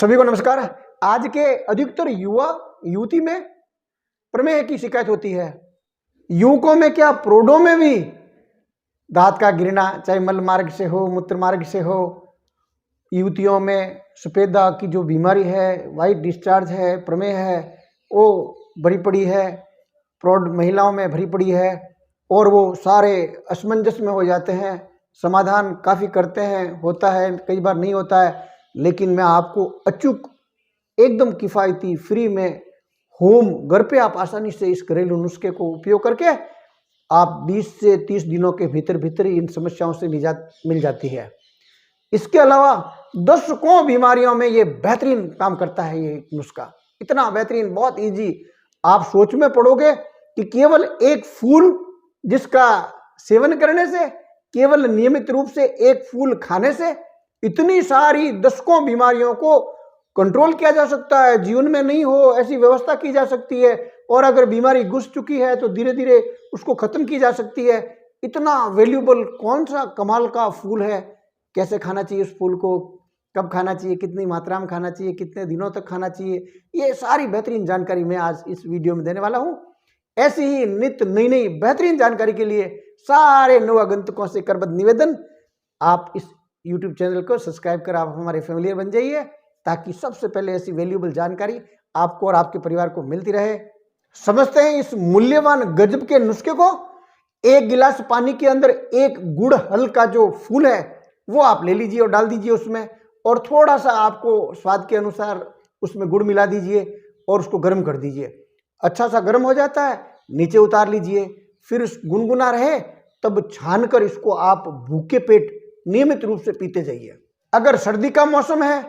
सभी को नमस्कार। आज के अधिकतर युवा युवती में प्रमेह की शिकायत होती है। युवकों में क्या प्रौढ़ों में भी दांत का गिरना, चाहे मल मार्ग से हो, मूत्र मार्ग से हो। युवतियों में सफेदा की जो बीमारी है, वाइट डिस्चार्ज है, प्रमेह है, वो भरी पड़ी है। प्रौढ़ महिलाओं में भरी पड़ी है और वो सारे असमंजस में हो जाते हैं। समाधान काफ़ी करते हैं, होता है, कई बार नहीं होता है, लेकिन मैं आपको अचूक एकदम किफ़ायती फ्री में होम घर पे आप आसानी से इस घरेलू नुस्खे को उपयोग करके आप 20 से 30 दिनों के भीतर भीतर ही इन समस्याओं से निजात मिल जाती है। इसके अलावा दशकों बीमारियों में ये बेहतरीन काम करता है। ये नुस्खा इतना बेहतरीन, बहुत इजी। आप सोच में पड़ोगे कि केवल एक फूल जिसका सेवन करने से, केवल नियमित रूप से एक फूल खाने से इतनी सारी दशकों बीमारियों को कंट्रोल किया जा सकता है। जीवन में नहीं हो ऐसी व्यवस्था की जा सकती है, और अगर बीमारी घुस चुकी है तो धीरे धीरे उसको खत्म की जा सकती है। इतना वैल्यूबल कौन सा कमाल का फूल है, कैसे खाना चाहिए उस फूल को, कब खाना चाहिए, कितनी मात्रा में खाना चाहिए, कितने दिनों तक खाना चाहिए, ये सारी बेहतरीन जानकारी मैं आज इस वीडियो में देने वाला हूँ। ऐसी ही नित्य नई नई बेहतरीन जानकारी के लिए सारे नवागंतुकों से करबद्ध निवेदन, आप इस YouTube चैनल को सब्सक्राइब कर आप हमारे फैमिलियर बन जाइए, ताकि सबसे पहले ऐसी वैल्यूएबल जानकारी आपको और आपके परिवार को मिलती रहे। समझते हैं इस मूल्यवान गजब के नुस्खे को। एक गिलास पानी के अंदर एक गुड़ हल का जो फूल है वो आप ले लीजिए और डाल दीजिए उसमें, और थोड़ा सा आपको स्वाद के अनुसार उसमें गुड़ मिला दीजिए और उसको गर्म कर दीजिए। अच्छा सा गर्म हो जाता है, नीचे उतार लीजिए। फिर गुनगुना रहे तब छान कर इसको आप भूखे पेट नियमित रूप से पीते जाइए। अगर सर्दी का मौसम है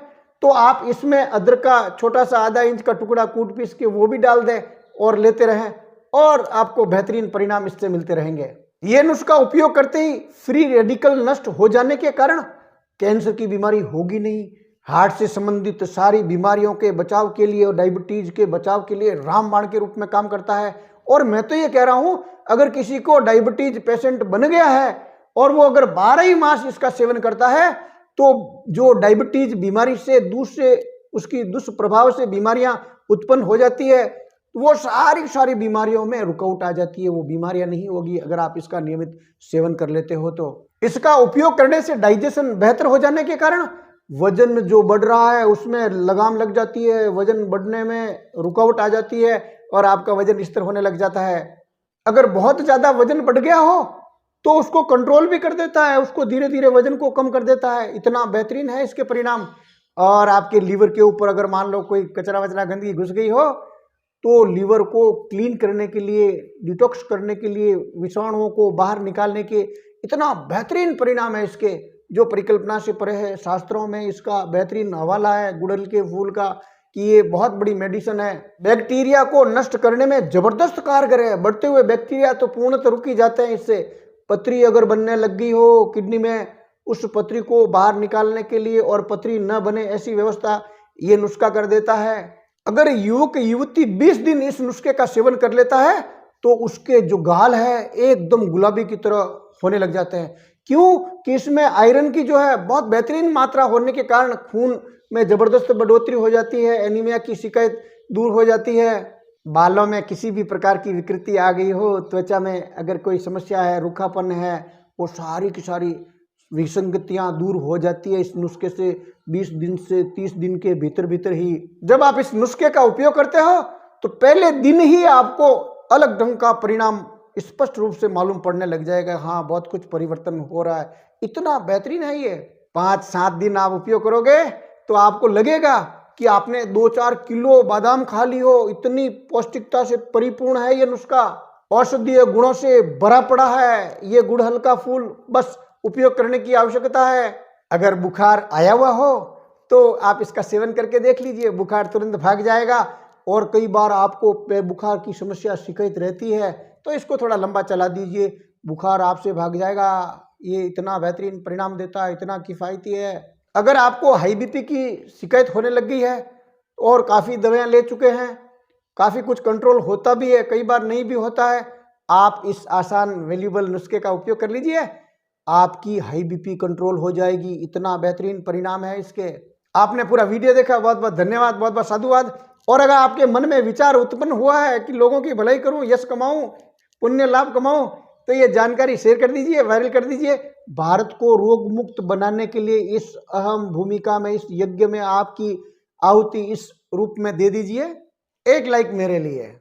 तो आप इसमें अदरक का छोटा सा आधा इंच का टुकड़ा कूट पीस के वो भी डाल दें और लेते रहें, और आपको बेहतरीन परिणाम इससे मिलते रहेंगे। ये नुस्खा उपयोग करते ही फ्री रेडिकल नष्ट हो जाने के कारण कैंसर की बीमारी होगी नहीं। हार्ट से संबंधित सारी बीमारियों के बचाव के लिए और डायबिटीज के बचाव के लिए रामबाण के रूप में काम करता है। और मैं तो ये कह रहा हूं, अगर किसी को डायबिटीज पेशेंट बन गया है और वो अगर 12 ही मास इसका सेवन करता है, तो जो डायबिटीज बीमारी से दूसरे उसकी दुष्प्रभाव से बीमारियां उत्पन्न हो जाती है, वो सारी बीमारियों में रुकावट आ जाती है। वो बीमारियां नहीं होगी अगर आप इसका नियमित सेवन कर लेते हो तो। इसका उपयोग करने से डाइजेशन बेहतर हो जाने के कारण वजन जो बढ़ रहा है उसमें लगाम लग जाती है, वजन बढ़ने में रुकावट आ जाती है और आपका वजन स्थिर होने लग जाता है। अगर बहुत ज्यादा वजन बढ़ गया हो तो उसको कंट्रोल भी कर देता है, उसको धीरे धीरे वजन को कम कर देता है। इतना बेहतरीन है इसके परिणाम। और आपके लीवर के ऊपर अगर मान लो कोई कचरा वचरा गंदगी घुस गई हो तो लीवर को क्लीन करने के लिए, डिटॉक्स करने के लिए, विषाणुओं को बाहर निकालने के इतना बेहतरीन परिणाम है इसके, जो परिकल्पना से परे है। शास्त्रों में इसका बेहतरीन हवाला है गुड़हल के फूल का कि ये बहुत बड़ी मेडिसिन है। बैक्टीरिया को नष्ट करने में जबरदस्त कारगर है। बढ़ते हुए बैक्टीरिया तो पूर्णतः रुक ही जाते हैं इससे। पथरी अगर बनने लग गई हो किडनी में, उस पथरी को बाहर निकालने के लिए और पथरी न बने ऐसी व्यवस्था ये नुस्खा कर देता है। अगर युवक युवती 20 दिन इस नुस्खे का सेवन कर लेता है तो उसके जो गाल है एकदम गुलाबी की तरह होने लग जाते हैं। क्यों? कि इसमें आयरन की जो है बहुत बेहतरीन मात्रा होने के कारण खून में जबरदस्त बढ़ोतरी हो जाती है, एनीमिया की शिकायत दूर हो जाती है। बालों में किसी भी प्रकार की विकृति आ गई हो, त्वचा में अगर कोई समस्या है, रूखापन है, वो सारी की सारी विसंगतियां दूर हो जाती है इस नुस्खे से 20 दिन से 30 दिन के भीतर भीतर ही। जब आप इस नुस्खे का उपयोग करते हो तो पहले दिन ही आपको अलग ढंग का परिणाम स्पष्ट रूप से मालूम पड़ने लग जाएगा। हाँ, बहुत कुछ परिवर्तन हो रहा है। इतना बेहतरीन है ये। 5-7 दिन आप उपयोग करोगे तो आपको लगेगा कि आपने 2-4 किलो बादाम खा ली हो। इतनी पौष्टिकता से परिपूर्ण है ये नुस्खा, औषधीय गुणों से भरा पड़ा है ये गुड़हल का फूल। बस उपयोग करने की आवश्यकता है। अगर बुखार आया हुआ हो तो आप इसका सेवन करके देख लीजिए, बुखार तुरंत भाग जाएगा। और कई बार आपको बुखार की समस्या शिकायत रहती है तो इसको थोड़ा लंबा चला दीजिए, बुखार आपसे भाग जाएगा। ये इतना बेहतरीन परिणाम देता है, इतना किफ़ायती है। अगर आपको हाई बीपी की शिकायत होने लग गई है और काफ़ी दवाएं ले चुके हैं, काफ़ी कुछ कंट्रोल होता भी है, कई बार नहीं भी होता है, आप इस आसान वैल्यूएबल नुस्खे का उपयोग कर लीजिए, आपकी हाई बीपी कंट्रोल हो जाएगी। इतना बेहतरीन परिणाम है इसके। आपने पूरा वीडियो देखा, बहुत बहुत धन्यवाद, बहुत बहुत साधुवाद। और अगर आपके मन में विचार उत्पन्न हुआ है कि लोगों की भलाई करूं, यश कमाऊं, पुण्य लाभ कमाऊं, तो ये जानकारी शेयर कर दीजिए, वायरल कर दीजिए। भारत को रोग मुक्त बनाने के लिए इस अहम भूमिका में, इस यज्ञ में आपकी आहुति इस रूप में दे दीजिए। एक लाइक मेरे लिए।